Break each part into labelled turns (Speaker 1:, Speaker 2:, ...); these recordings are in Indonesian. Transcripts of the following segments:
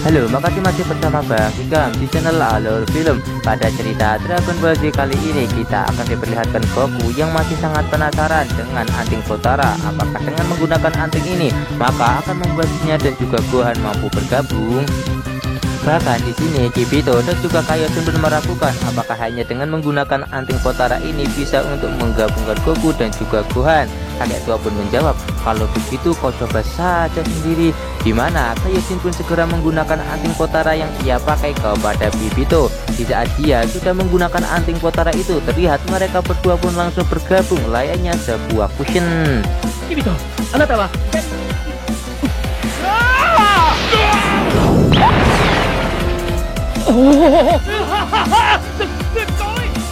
Speaker 1: Halo, makasih masih bersama Bang Hikam di channel Alur Film. Pada cerita Dragon Ball Z kali ini kita akan diperlihatkan Goku yang masih sangat penasaran dengan anting Potara. Apakah dengan menggunakan anting ini maka akan membuatnya dan juga Gohan mampu bergabung? Bahkan di sini Kibito dan juga Kaioshin pun meragukan apakah hanya dengan menggunakan anting Potara ini bisa untuk menggabungkan Goku dan juga Gohan. Kakek tua pun menjawab, kalau begitu kau coba saja sendiri. Dimana Kaioshin pun segera menggunakan anting Potara yang ia pakai kepada Kibito. Di saat dia sudah menggunakan anting Potara itu, terlihat mereka berdua pun langsung bergabung layaknya sebuah fusion.
Speaker 2: Kibito, anata wa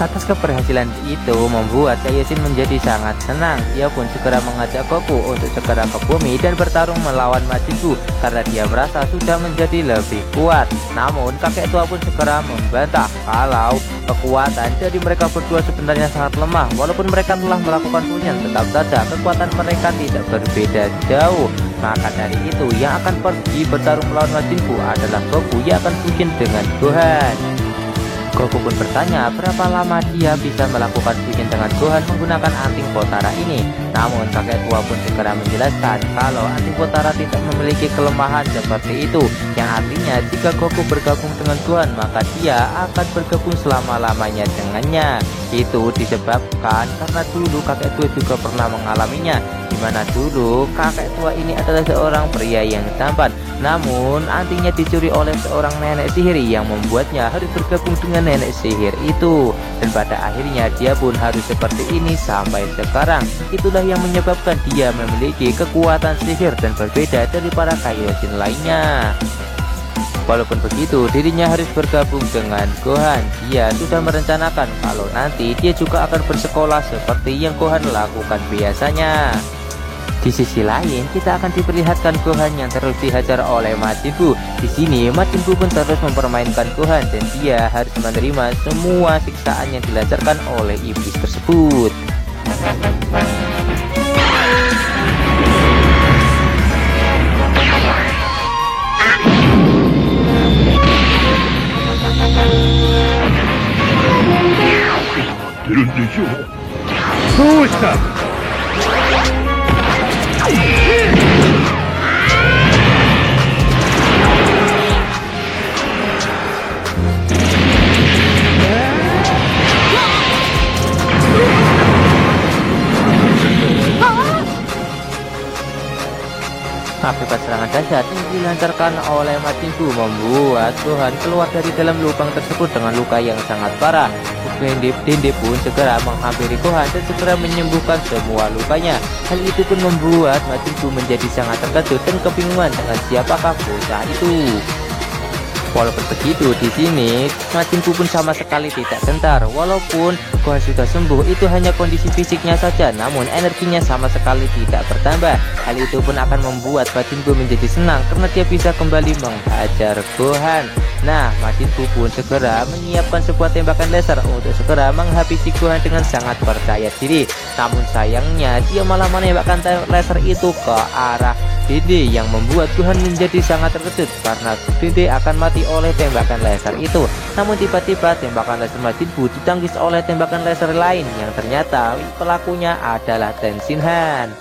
Speaker 1: Atas keberhasilan itu membuat Kaioshin menjadi sangat senang. Ia pun segera mengajak Goku untuk segera ke bumi dan bertarung melawan Majin Buu karena dia merasa sudah menjadi lebih kuat. Namun kakek tua pun segera membantah kalau kekuatan dari mereka berdua sebenarnya sangat lemah. Walaupun mereka telah melakukan fusion, tetap saja kekuatan mereka tidak berbeda jauh. Maka dari itu yang akan pergi bertarung melawan Majin Buu adalah Goku yang akan fusion dengan Gohan. Goku pun bertanya berapa lama dia bisa melakukan fusion dengan Gohan menggunakan anting Potara ini. Namun kakek tua pun segera menjelaskan kalau anting Potara tidak memiliki kelemahan seperti itu, yang artinya jika Goku bergabung dengan Gohan maka dia akan bergabung selama-lamanya dengannya. Itu disebabkan karena dulu kakek tua juga pernah mengalaminya, dimana dulu kakek tua ini adalah seorang pria yang tampan. Namun antingnya dicuri oleh seorang nenek sihir yang membuatnya harus bergabung dengan nenek sihir itu. Dan pada akhirnya dia pun harus seperti ini sampai sekarang. Itulah yang menyebabkan dia memiliki kekuatan sihir dan berbeda dari para Kaioshin lainnya. Walaupun begitu, dirinya harus bergabung dengan Gohan. Dia sudah merencanakan kalau nanti dia juga akan bersekolah seperti yang Gohan lakukan biasanya. Di sisi lain, kita akan diperlihatkan Gohan yang terus dihajar oleh Majin Buu. Di sini, Majin Buu pun terus mempermainkan Gohan dan dia harus menerima semua siksaan yang dilancarkan oleh iblis tersebut. Akibat serangan dahsyat yang dilancarkan oleh Majin Buu membuat Gohan keluar dari dalam lubang tersebut dengan luka yang sangat parah. Dende pun segera menghampiri Gohan dan segera menyembuhkan semua lukanya. Hal itu pun membuat Majin Buu menjadi sangat terkejut dan kebingungan dengan siapakah bocah itu. Walaupun begitu, di sini Majin Buu pun sama sekali tidak gentar. Walaupun Gohan sudah sembuh, itu hanya kondisi fisiknya saja, namun energinya sama sekali tidak bertambah. Hal itu pun akan membuat Majin Buu menjadi senang karena dia bisa kembali menghajar Gohan. Nah, Majin Buu pun segera menyiapkan sebuah tembakan laser untuk segera menghabisi Gohan dengan sangat percaya diri. Namun sayangnya dia malah menembakkan laser itu ke arah Dende yang membuat Gohan menjadi sangat terkejut karena Dende akan mati oleh tembakan laser itu. Namun tiba-tiba tembakan laser Majin Buu ditangkis oleh tembakan laser lain yang ternyata pelakunya adalah Tenshinhan.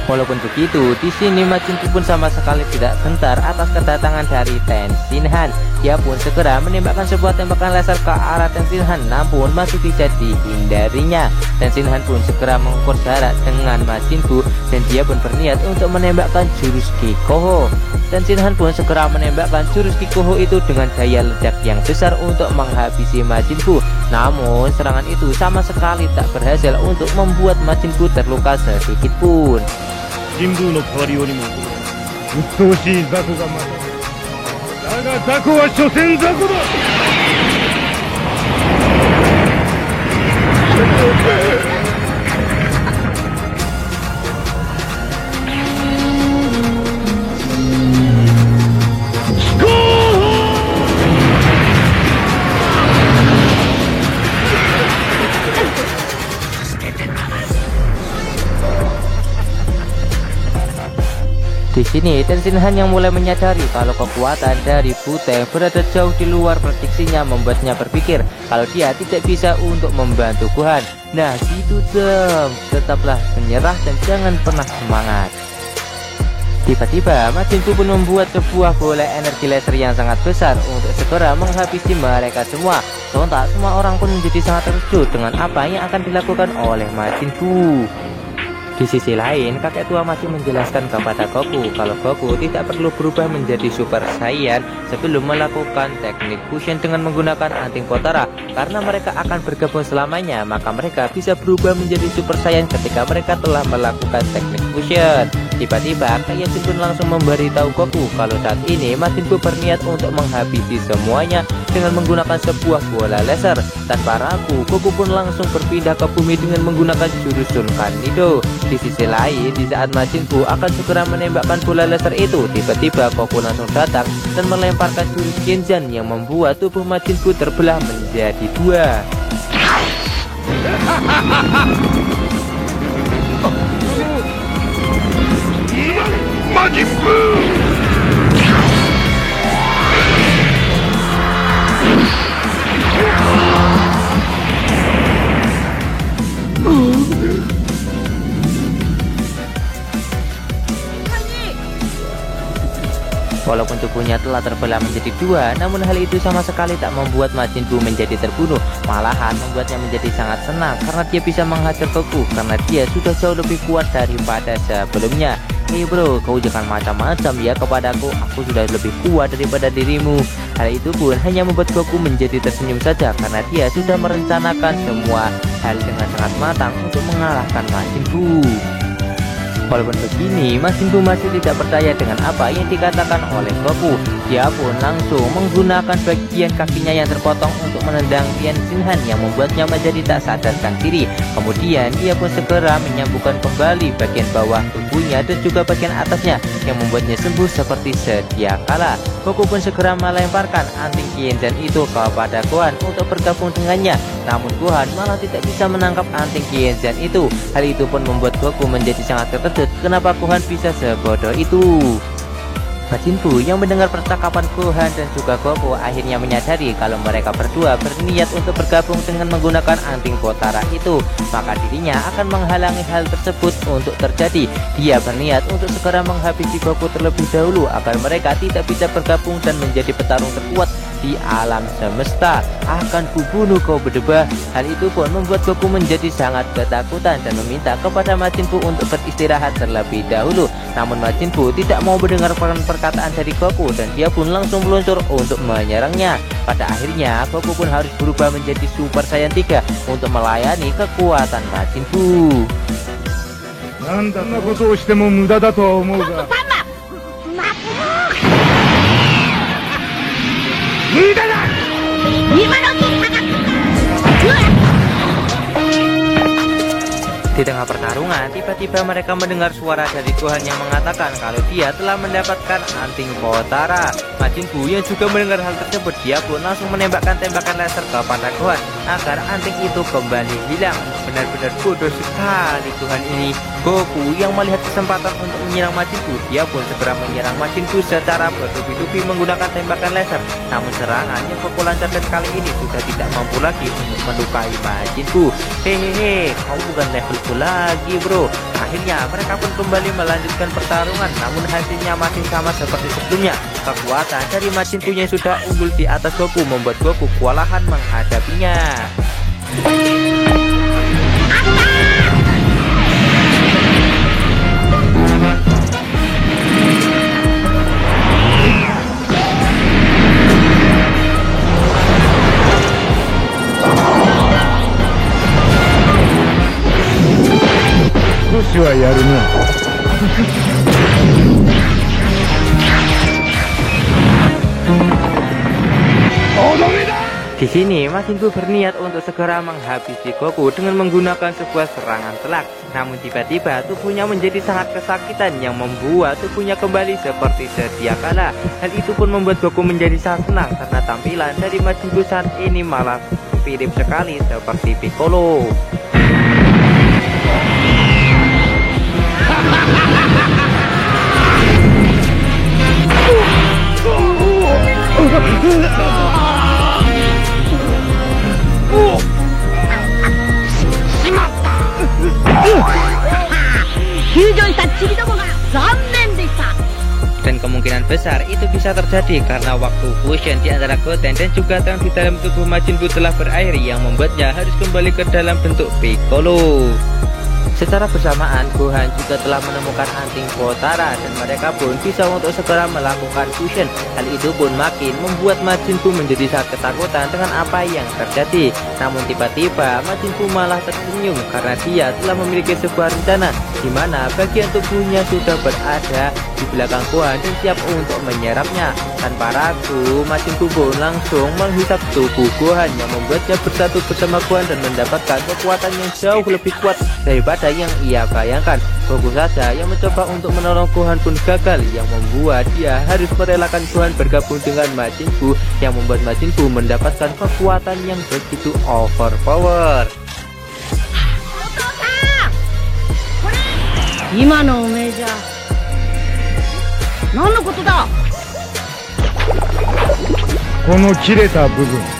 Speaker 1: Walaupun begitu, di sini Majin Buu pun sama sekali tidak gentar atas kedatangan dari Tenshinhan. Dia pun segera menembakkan sebuah tembakan laser ke arah Tenshinhan, namun masih tidak dihindarinya. Tenshinhan pun segera mengukur jarak dengan Majin Buu dan dia pun berniat untuk menembakkan jurus Kikoho. Tenshinhan pun segera menembakkan jurus Kikoho itu dengan daya ledak yang besar untuk menghabisi Majin Buu. Namun serangan itu sama sekali tak berhasil untuk membuat Majin Buu terluka sedikit pun.
Speaker 2: 神宮の代わりよりも鬱陶しい雑魚がまだだが雑魚は所詮雑魚だ。
Speaker 1: Di sini Tenshinhan yang mulai menyadari kalau kekuatan dari Buteng berada jauh di luar prediksinya, membuatnya berpikir kalau dia tidak bisa untuk membantu Gohan. Nah gitu dong, tetaplah menyerah dan jangan pernah semangat. Tiba-tiba Majin Buu pun membuat sebuah bola energi laser yang sangat besar untuk segera menghabisi mereka semua. Sontak semua orang pun menjadi sangat terkejut dengan apa yang akan dilakukan oleh Majin Buu. Di sisi lain, kakek tua masih menjelaskan kepada Goku kalau Goku tidak perlu berubah menjadi Super Saiyan sebelum melakukan teknik fusion dengan menggunakan anting Potara. Karena mereka akan bergabung selamanya, maka mereka bisa berubah menjadi Super Saiyan ketika mereka telah melakukan teknik fusion. Tiba-tiba, Kak Yasin pun langsung memberitahu Goku kalau saat ini Majin Buu berniat untuk menghabisi semuanya dengan menggunakan sebuah bola laser. Tanpa ragu, Goku pun langsung berpindah ke bumi dengan menggunakan jurus Sun Kanido. Di sisi lain, di saat Majin Buu akan segera menembakkan bola laser itu, tiba-tiba Goku langsung datang dan melemparkan jurus Genjan yang membuat tubuh Majin Buu terbelah menjadi dua.
Speaker 2: Majin Buu!
Speaker 1: Walaupun tubuhnya telah terbelah menjadi dua, namun hal itu sama sekali tak membuat Majin Buu menjadi terbunuh. Malahan membuatnya menjadi sangat senang karena dia bisa menghajar Goku karena dia sudah jauh lebih kuat daripada sebelumnya. Hei bro, kau jangan macam-macam ya kepadaku, aku sudah lebih kuat daripada dirimu. Hal itu pun hanya membuat Goku menjadi tersenyum saja karena dia sudah merencanakan semua hal dengan sangat matang untuk mengalahkan Majin Buu. Walaupun begini, Majin Buu masih tidak percaya dengan apa yang dikatakan oleh Goku. Dia pun langsung menggunakan bagian kakinya yang terpotong untuk menendang Tenshinhan yang membuatnya menjadi tak sadarkan diri. Kemudian dia pun segera menyambungkan kembali bagian bawah tubuhnya dan juga bagian atasnya yang membuatnya sembuh seperti sedia kala. Goku pun segera melemparkan anting Genjan itu kepada Gohan untuk bergabung dengannya. Namun Gohan malah tidak bisa menangkap anting Genjan itu. Hal itu pun membuat Goku menjadi sangat terkejut kenapa Gohan bisa sebodoh itu. Majin Buu yang mendengar percakapan Gohan dan juga Goku akhirnya menyadari kalau mereka berdua berniat untuk bergabung dengan menggunakan anting Potara itu. Maka dirinya akan menghalangi hal tersebut untuk terjadi. Dia berniat untuk segera menghabisi Goku terlebih dahulu agar mereka tidak bisa bergabung dan menjadi petarung terkuat di alam semesta. Akan kubunuh kau berdebah. Hal itu pun membuat Goku menjadi sangat ketakutan dan meminta kepada Majin Buu untuk beristirahat terlebih dahulu. Namun Majin Buu tidak mau mendengar perkataan dari Goku dan dia pun langsung meluncur untuk menyerangnya. Pada akhirnya Goku pun harus berubah menjadi Super Saiyan 3 untuk melayani kekuatan Majin Buu.
Speaker 2: なんだそんなことをしても無駄だとは思うが無駄だ
Speaker 1: Di tengah pertarungan, tiba-tiba mereka mendengar suara dari Gohan yang mengatakan kalau dia telah mendapatkan anting Potara. Majin Buu yang juga mendengar hal tersebut, dia pun langsung menembakkan tembakan laser kepada Gohan agar anting itu kembali hilang. Benar-benar bodoh sekali Gohan ini. Goku yang melihat kesempatan untuk menyerang Majin Buu, dia pun segera menyerang Majin Buu secara bertubi-tubi menggunakan tembakan laser. Namun serangan yang Goku lancarkan kali ini sudah tidak mampu lagi untuk melukai Majin Buu. Hehehe, kau bukan level lagi bro. Akhirnya mereka pun kembali melanjutkan pertarungan, namun hasilnya masih sama seperti sebelumnya. Kekuatan dari Majin Buu yang sudah unggul di atas Goku membuat Goku kewalahan menghadapinya. Di sini Majin Buu berniat untuk segera menghabisi Goku dengan menggunakan sebuah serangan telak. Namun tiba-tiba tubuhnya menjadi sangat kesakitan yang membuat tubuhnya kembali seperti sedia kala. Hal itu pun membuat Goku menjadi sangat senang karena tampilan dari Majin Buu saat ini malah mirip sekali seperti Piccolo. Dan kemungkinan besar itu bisa terjadi karena waktu fusion di antara Goten dan juga Tang di dalam tubuh Majin Buu telah berakhir yang membuatnya harus kembali ke dalam bentuk Piccolo. Secara bersamaan, Gohan juga telah menemukan anting Potara dan mereka pun bisa untuk segera melakukan fusion. Hal itu pun makin membuat Majin Buu menjadi sangat ketakutan dengan apa yang terjadi. Namun tiba-tiba Majin Buu malah tersenyum karena dia telah memiliki sebuah rencana di mana bagian tubuhnya sudah berada di belakang Gohan dan siap untuk menyerapnya. Tanpa ragu, Majin Buu pun langsung menghisap tubuh Gohan yang membuatnya bersatu bersama Gohan dan mendapatkan kekuatan yang jauh lebih kuat daripada yang ia bayangkan. Goku saja yang mencoba untuk menolong Gohan pun gagal, yang membuat dia harus merelakan Gohan bergabung dengan Majin Buu, yang membuat Majin Buu mendapatkan kekuatan yang begitu overpower.
Speaker 3: 今のおめえじゃ何のことだ。
Speaker 2: この切れた部分。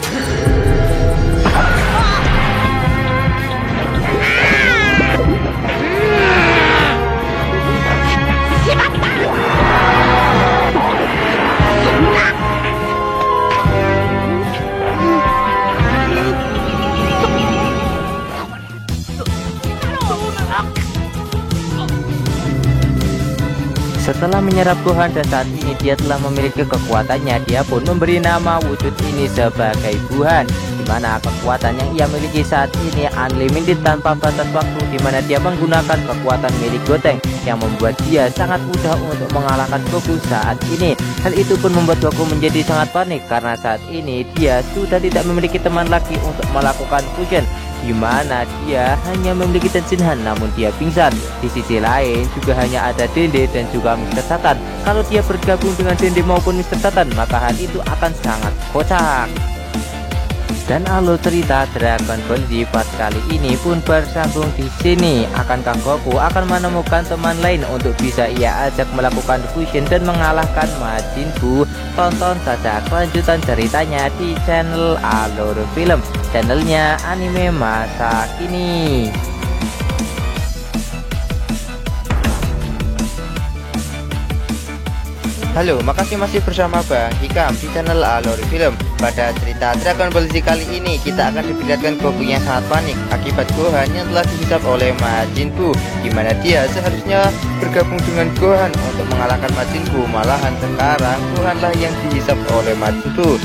Speaker 1: Setelah menyerap Gohan dan saat ini dia telah memiliki kekuatannya, dia pun memberi nama wujud ini sebagai Buhan, dimana kekuatan yang ia miliki saat ini unlimited tanpa batas waktu, dimana dia menggunakan kekuatan milik Goten yang membuat dia sangat mudah untuk mengalahkan Goku saat ini. Hal itu pun membuat Goku menjadi sangat panik karena saat ini dia sudah tidak memiliki teman lagi untuk melakukan fusion, di mana dia hanya memiliki Tenshinhan namun dia pingsan. Di sisi lain juga hanya ada Dende dan juga Mr. Satan. Kalau dia bergabung dengan Dende maupun Mr. Satan, maka hal itu akan sangat kocak. Dan alur cerita Dragon Ball Z part kali ini pun bersambung di sini. Akankah Goku akan menemukan teman lain untuk bisa ia ajak melakukan fusion dan mengalahkan Majin Buu? Tonton saja kelanjutan ceritanya di channel Alur Film, channelnya anime masa kini. Halo, makasih masih bersama Bang Hikam di channel Alur Film. Pada cerita Dragon Ball Z kali ini kita akan diperlihatkan Goku yang sangat panik akibat Gohan yang telah dihisap oleh Majin Buu, dimana dia seharusnya bergabung dengan Gohan untuk mengalahkan Majin Buu, malahan sekarang Gohan lah yang dihisap oleh Majin Buu.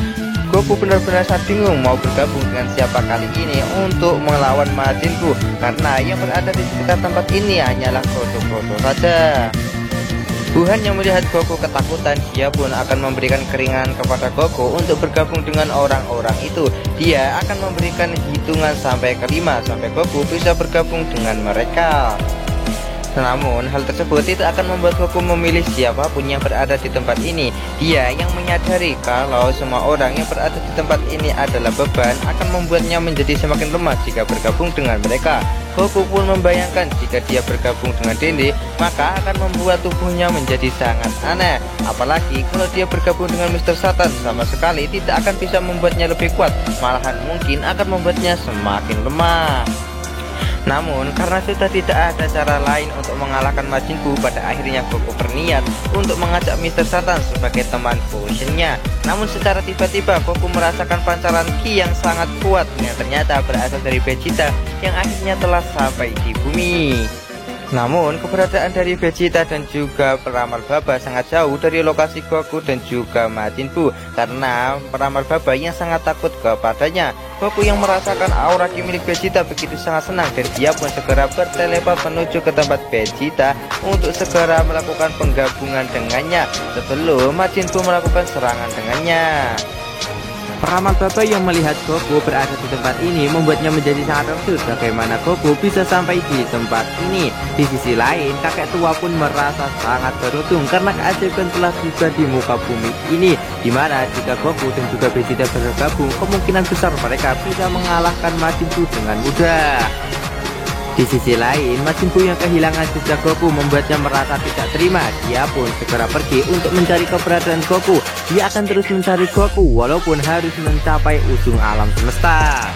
Speaker 1: Goku benar-benar sangat bingung mau bergabung dengan siapa kali ini untuk melawan Majin Buu, karena yang berada di sekitar tempat ini hanyalah Goku saja. Buhan yang melihat Goku ketakutan, dia pun akan memberikan keringanan kepada Goku untuk bergabung dengan orang-orang itu. Dia akan memberikan hitungan sampai ke 5 sampai Goku bisa bergabung dengan mereka. Namun hal tersebut tidak akan membuat Goku memilih siapapun yang berada di tempat ini. Dia yang menyadari kalau semua orang yang berada di tempat ini adalah beban akan membuatnya menjadi semakin lemah jika bergabung dengan mereka. Goku pun membayangkan jika dia bergabung dengan Dende, maka akan membuat tubuhnya menjadi sangat aneh. Apalagi kalau dia bergabung dengan Mr. Satan, sama sekali tidak akan bisa membuatnya lebih kuat, malahan mungkin akan membuatnya semakin lemah. Namun karena sudah tidak ada cara lain untuk mengalahkan Majin Buu, pada akhirnya Goku berniat untuk mengajak Mr. Satan sebagai teman fusionnya. Namun secara tiba-tiba Goku merasakan pancaran ki yang sangat kuat yang ternyata berasal dari Vegeta yang akhirnya telah sampai di bumi. Namun keberadaan dari Vegeta dan juga Peramal Baba sangat jauh dari lokasi Goku dan juga Majin Buu, karena Peramal Baba yang sangat takut kepadanya. Goku yang merasakan aura ki milik Vegeta begitu sangat senang, dan dia pun segera bertelepat menuju ke tempat Vegeta untuk segera melakukan penggabungan dengannya sebelum Majin Buu melakukan serangan dengannya. Peramal Baba yang melihat Goku berada di tempat ini membuatnya menjadi sangat terkejut bagaimana Goku bisa sampai di tempat ini. Di sisi lain, kakek tua pun merasa sangat beruntung karena keajaiban telah tiba di muka bumi ini, dimana jika Goku dan juga Vegeta bergabung, kemungkinan besar mereka bisa mengalahkan Majin Buu dengan mudah. Di sisi lain, Majin Buu yang kehilangan jejak Goku membuatnya merasa tidak terima. Dia pun segera pergi untuk mencari keberadaan Goku. Dia akan terus mencari Goku walaupun harus mencapai ujung alam semesta.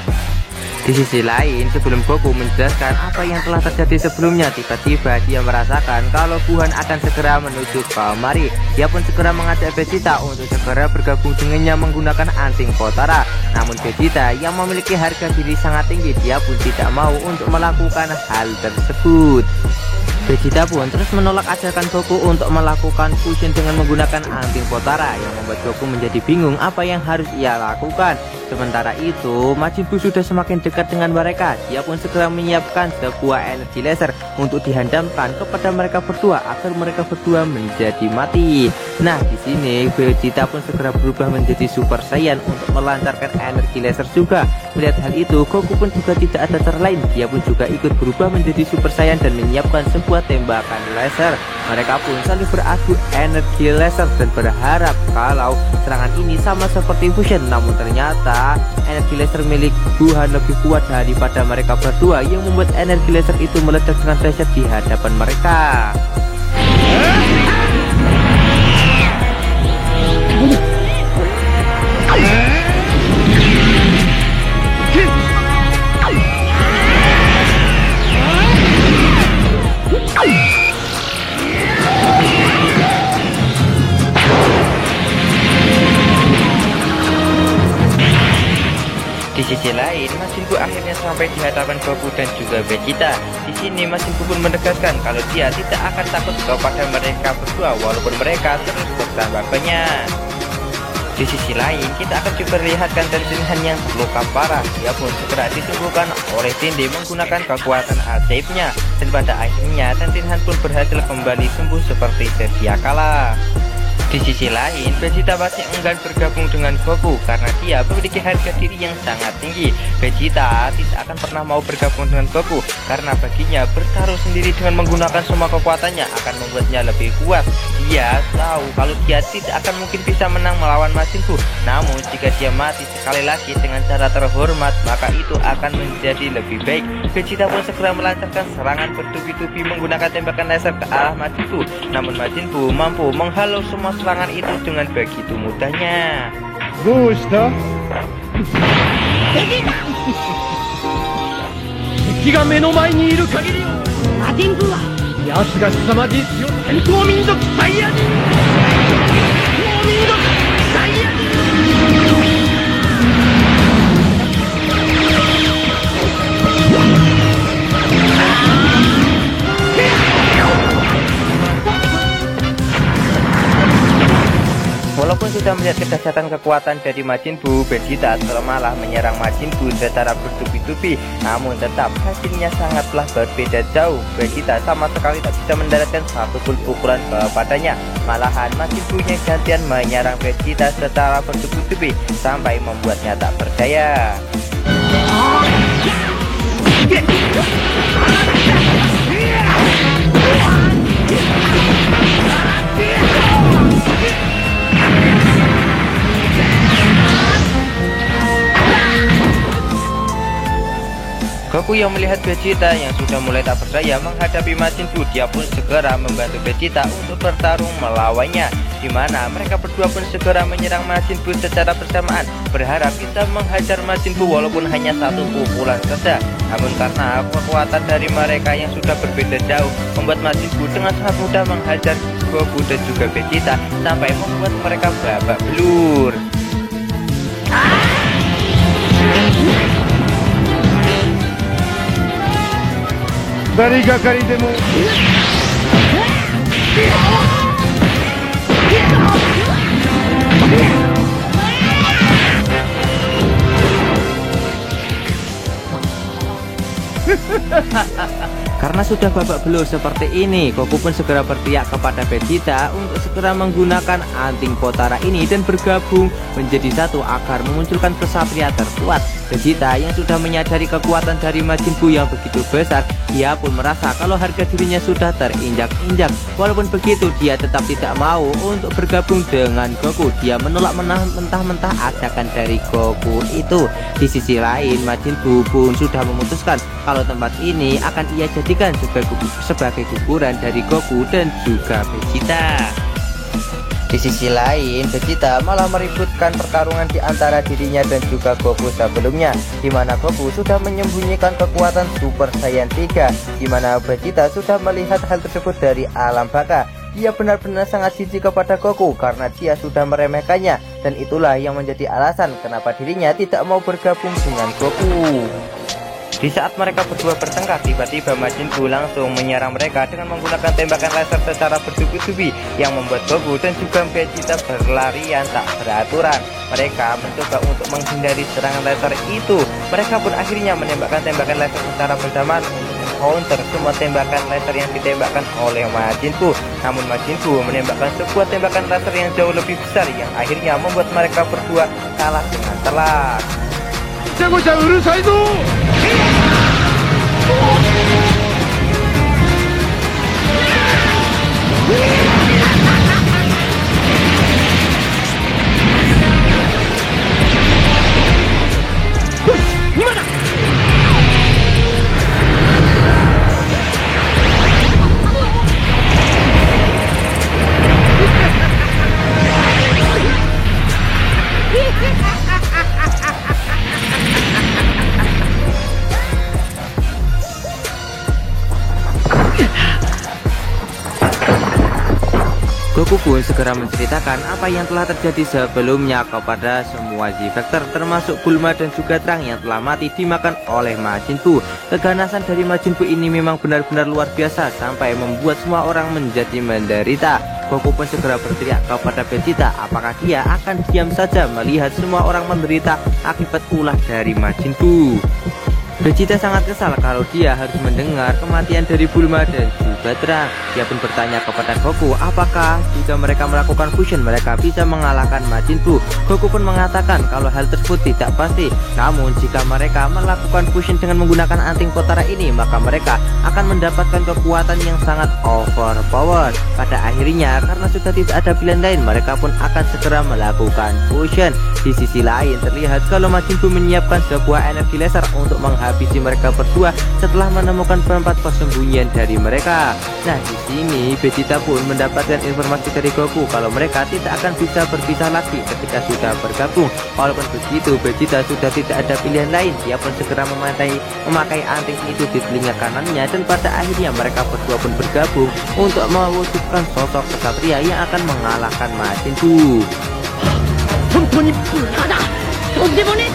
Speaker 1: Di sisi lain, sebelum Goku menjelaskan apa yang telah terjadi sebelumnya, tiba-tiba dia merasakan kalau Gohan akan segera menuju kemari. Dia pun segera mengajak Vegeta untuk segera bergabung dengannya menggunakan anting Potara. Namun Vegeta yang memiliki harga diri sangat tinggi, dia pun tidak mau untuk melakukan hal tersebut. Vegeta pun terus menolak ajakan Goku untuk melakukan fusion dengan menggunakan anting Potara, yang membuat Goku menjadi bingung apa yang harus ia lakukan. Sementara itu, Majin Buu sudah semakin dekat dengan mereka. Dia pun segera menyiapkan sebuah energi laser untuk dihantamkan kepada mereka berdua agar mereka berdua menjadi mati. Nah, di sini Vegeta pun segera berubah menjadi Super Saiyan untuk melancarkan energi laser juga. Melihat hal itu, Goku pun juga tidak ada cara lain. Dia pun juga ikut berubah menjadi Super Saiyan dan menyiapkan sebuah tembakan laser. Mereka pun saling beradu energi laser dan berharap kalau serangan ini sama seperti fusion. Namun ternyata energi laser milik Gohan lebih kuat daripada mereka berdua, yang membuat energi laser itu meledak dengan dahsyat di hadapan mereka. Di sisi lain, Majin Buu akhirnya sampai di hadapan Goku dan juga Vegeta. Di sini Majin Buu pun menegaskan kalau dia tidak akan takut kepada mereka berdua walaupun mereka terus bersama banyak. Di sisi lain, kita akan coba lihatkan Tenshinhan yang terluka parah. Dia pun segera disembuhkan oleh Tende menggunakan kekuatan ajaibnya, dan pada akhirnya Tenshinhan pun berhasil kembali sembuh seperti sedia kala. Di sisi lain, Vegeta masih enggan bergabung dengan Goku karena dia memiliki harga diri yang sangat tinggi. Vegeta tidak akan pernah mau bergabung dengan Goku karena baginya bertaruh sendiri dengan menggunakan semua kekuatannya akan membuatnya lebih kuat. Dia tahu kalau dia tidak akan mungkin bisa menang melawan Majin Buu. Namun jika dia mati sekali lagi dengan cara terhormat, maka itu akan menjadi lebih baik. Vegeta pun segera melancarkan serangan bertubi-tubi menggunakan tembakan laser ke arah Majin Buu. Namun Majin Buu mampu menghalau semua serangan itu dengan begitu mudahnya.
Speaker 2: Doshita? 敵が目の前にいる限り魔人ブーは奴が凄まじい強さ戦闘民族サイヤ人民族サイヤ人
Speaker 1: Walaupun sudah melihat kedahsyatan kekuatan dari Majin Buu, Vegeta malah menyerang Majin Buu secara bertubi-tubi. Namun tetap hasilnya sangatlah berbeda jauh. Vegeta sama sekali tak bisa mendaratkan satu pun pukulan kepadanya. Malahan Majin Buu yang gantian menyerang Vegeta secara bertubi-tubi sampai membuatnya tak percaya. Goku yang melihat Vegeta yang sudah mulai tak berdaya menghadapi Majin Buu, dia pun segera membantu Vegeta untuk bertarung melawannya, di mana mereka berdua pun segera menyerang Majin Buu secara bersamaan, berharap bisa menghajar Majin Buu walaupun hanya satu pukulan saja. Namun karena kekuatan dari mereka yang sudah berbeda jauh, membuat Majin Buu dengan sangat mudah menghajar Goku dan juga Vegeta sampai membuat mereka babak belur.
Speaker 2: Dari gakari demo
Speaker 1: Karena sudah babak belur seperti ini, Goku pun segera berteriak kepada Vegeta untuk segera menggunakan anting Potara ini dan bergabung menjadi satu agar memunculkan kesatria terkuat. Vegeta yang sudah menyadari kekuatan dari Majin Buu yang begitu besar, dia pun merasa kalau harga dirinya sudah terinjak-injak. Walaupun begitu, dia tetap tidak mau untuk bergabung dengan Goku. Dia menolak mentah-mentah ajakan dari Goku itu. Di sisi lain, Majin Buu pun sudah memutuskan kalau tempat ini akan ia jadikan sebagai kuburan dari Goku dan juga Vegeta. Di sisi lain, Vegeta malah meributkan pertarungan di antara dirinya dan juga Goku sebelumnya, di mana Goku sudah menyembunyikan kekuatan Super Saiyan 3, di mana Vegeta sudah melihat hal tersebut dari alam baka. Dia benar-benar sangat jijik kepada Goku karena dia sudah meremehkannya, dan itulah yang menjadi alasan kenapa dirinya tidak mau bergabung dengan Goku. Di saat mereka berdua bertengkar, tiba-tiba Majin Buu langsung menyerang mereka dengan menggunakan tembakan laser secara bertubi-tubi yang membuat Goku dan juga Vegeta berlarian tak beraturan. Mereka mencoba untuk menghindari serangan laser itu. Mereka pun akhirnya menembakkan tembakan laser secara bersamaan untuk counter semua tembakan laser yang ditembakkan oleh Majin Buu. Namun Majin Buu menembakkan sebuah tembakan laser yang jauh lebih besar yang akhirnya membuat mereka berdua kalah dengan telak.
Speaker 2: Jago-jago urusai zo!
Speaker 1: Goku pun segera menceritakan apa yang telah terjadi sebelumnya kepada semua Z-Factor, termasuk Bulma dan juga Trunks yang telah mati dimakan oleh Majin Buu. Keganasan dari Majin Buu ini memang benar-benar luar biasa sampai membuat semua orang menjadi menderita. Goku pun segera berteriak kepada Vegeta apakah dia akan diam saja melihat semua orang menderita akibat ulah dari Majin Buu. Vegeta sangat kesal kalau dia harus mendengar kematian dari Bulma dan juga Trunks. Dia pun bertanya kepada Goku apakah jika mereka melakukan fusion mereka bisa mengalahkan Majin Buu. Goku pun mengatakan kalau hal tersebut tidak pasti, namun jika mereka melakukan fusion dengan menggunakan anting Potara ini maka mereka akan mendapatkan kekuatan yang sangat overpower. Pada akhirnya karena sudah tidak ada pilihan lain mereka pun akan segera melakukan fusion. Di sisi lain terlihat kalau Majin Buu menyiapkan sebuah energi laser untuk menghabisi mereka berdua setelah menemukan tempat persembunyian dari mereka. Nah, di sini Vegeta pun mendapatkan informasi dari Goku kalau mereka tidak akan bisa berpisah lagi ketika sudah bergabung. Walaupun begitu, Vegeta sudah tidak ada pilihan lain. Dia pun segera memakai anting itu di telinga kanannya dan pada akhirnya mereka berdua pun bergabung untuk mewujudkan sosok kesatria yang akan mengalahkan Majin Buu.
Speaker 2: 本当にブラだとんでもね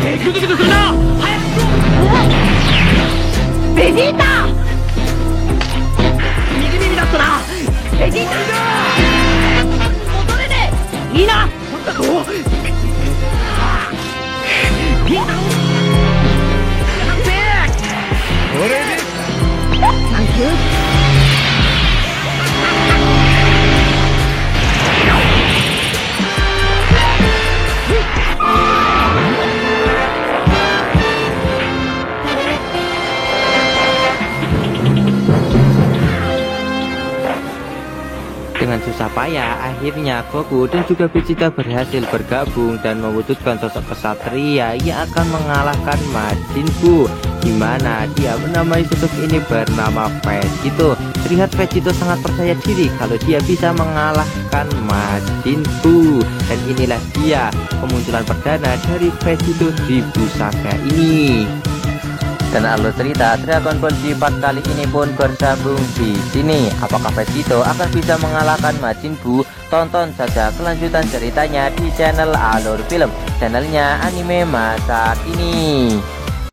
Speaker 2: えグズグズするな早くベジータ右耳だったなベジータ戻れねいいなピンこれでサンキュー
Speaker 1: Dengan susah payah, akhirnya Goku dan juga Vegeta berhasil bergabung dan mewujudkan sosok kesatria yang akan mengalahkan Majin Buu, di mana dia menamai sosok ini bernama Vegito. Terlihat Vegito sangat percaya diri kalau dia bisa mengalahkan Majin Buu, dan inilah dia kemunculan perdana dari Vegito di Buu Saga ini. Dan alur cerita Dragon Ball Z part kali ini pun bersambung di sini. Apakah Vegito akan bisa mengalahkan Majin Buu? Tonton saja kelanjutan ceritanya di channel Alur Film, channelnya anime masa kini.